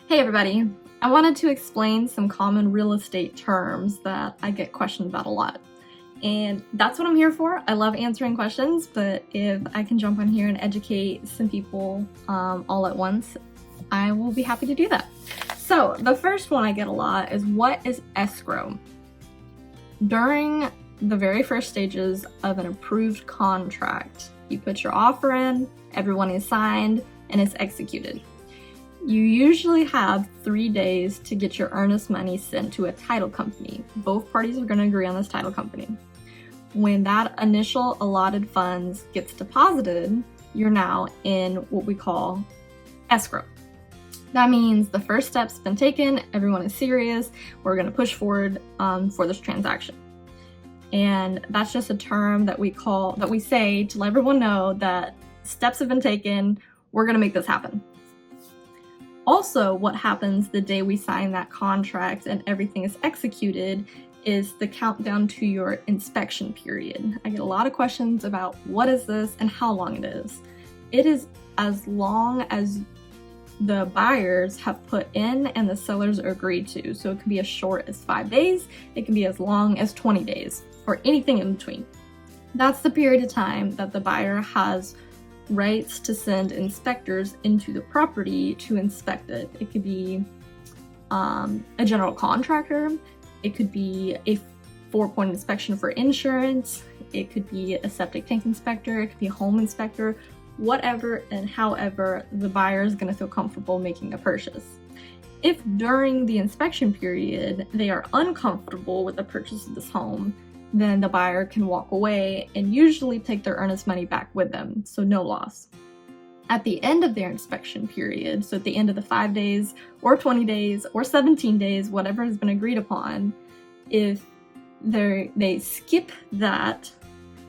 Hey everybody! I wanted to explain some common real estate terms that I get questioned about a lot. And that's what I'm here for. I love answering questions, but if I can jump on here and educate some people all at once, I will be happy to do that. So the first one I get a lot is, what is escrow? During the very first stages of an approved contract, you put your offer in, everyone is signed, and it's executed. You usually have 3 days to get your earnest money sent to a title company. Both parties are going to agree on this title company. When that initial allotted funds gets deposited, you're now in what we call escrow. That means the first step's been taken, everyone is serious, we're going to push forward for this transaction. And that's just a term that we say to let everyone know that steps have been taken, we're going to make this happen. Also, what happens the day we sign that contract and everything is executed is the countdown to your inspection period. I get a lot of questions about what is this and how long it is. It is as long as the buyers have put in and the sellers agreed to. So it can be as short as 5 days, it can be as long as 20 days, or anything in between. That's the period of time that the buyer has rights to send inspectors into the property to inspect it. It could be a general contractor, it could be a 4-point inspection for insurance, it could be a septic tank inspector, it could be a home inspector, whatever and however the buyer is going to feel comfortable making a purchase. If during the inspection period they are uncomfortable with the purchase of this home, then the buyer can walk away and usually take their earnest money back with them, so no loss. At the end of their inspection period, so at the end of the 5 days or 20 days or 17 days, whatever has been agreed upon, if they skip that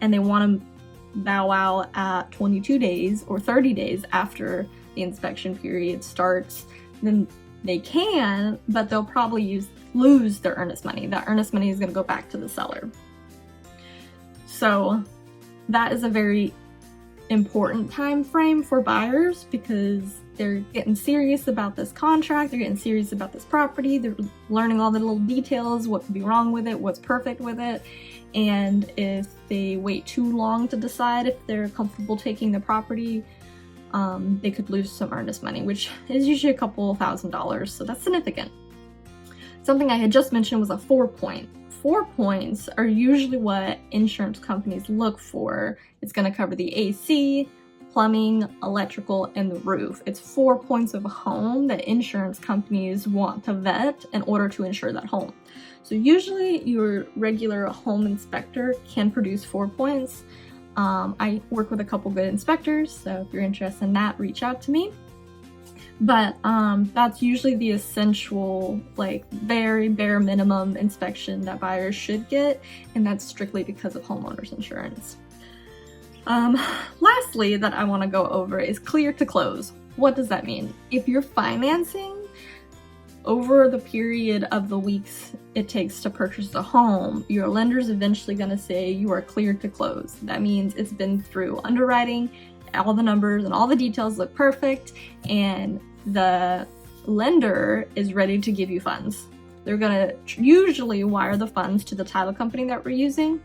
and they want to bow out at 22 days or 30 days after the inspection period starts, then they can, but they'll probably lose their earnest money. That earnest money is going to go back to the seller. So that is a very important time frame for buyers because they're getting serious about this contract, they're getting serious about this property, they're learning all the little details, what could be wrong with it, what's perfect with it, and if they wait too long to decide if they're comfortable taking the property, they could lose some earnest money, which is usually a couple $1,000s, so that's significant. Something I had just mentioned was a 4-point. 4 points are usually what insurance companies look for. It's going to cover the AC, plumbing, electrical, and the roof. It's 4 points of a home that insurance companies want to vet in order to insure that home. So usually your regular home inspector can produce 4 points. I work with a couple good inspectors, so if you're interested in that, reach out to me. But that's usually the essential, like very bare minimum inspection that buyers should get, and that's strictly because of homeowners insurance. Lastly that I want to go over is clear to close. What does that mean? If you're financing over the period of the weeks it takes to purchase a home, your lender's eventually going to say you are clear to close. That means it's been through underwriting, all the numbers and all the details look perfect, and the lender is ready to give you funds. They're gonna usually wire the funds to the title company that we're using,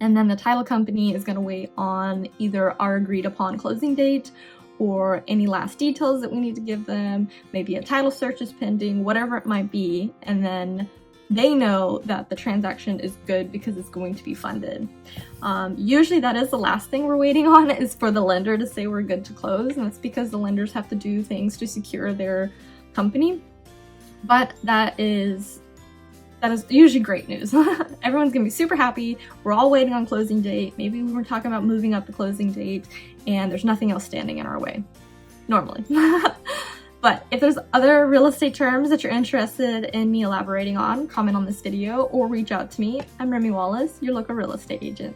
and then the title company is gonna wait on either our agreed upon closing date or any last details that we need to give them, maybe a title search is pending, whatever it might be, and then they know that the transaction is good because it's going to be funded. Usually that is the last thing we're waiting on, is for the lender to say we're good to close, and that's because the lenders have to do things to secure their company. But that is usually great news. Everyone's gonna be super happy. We're all waiting on closing date. Maybe we were talking about moving up the closing date and there's nothing else standing in our way, normally. But if there's other real estate terms that you're interested in me elaborating on, comment on this video or reach out to me. I'm Remie Wallace, your local real estate agent.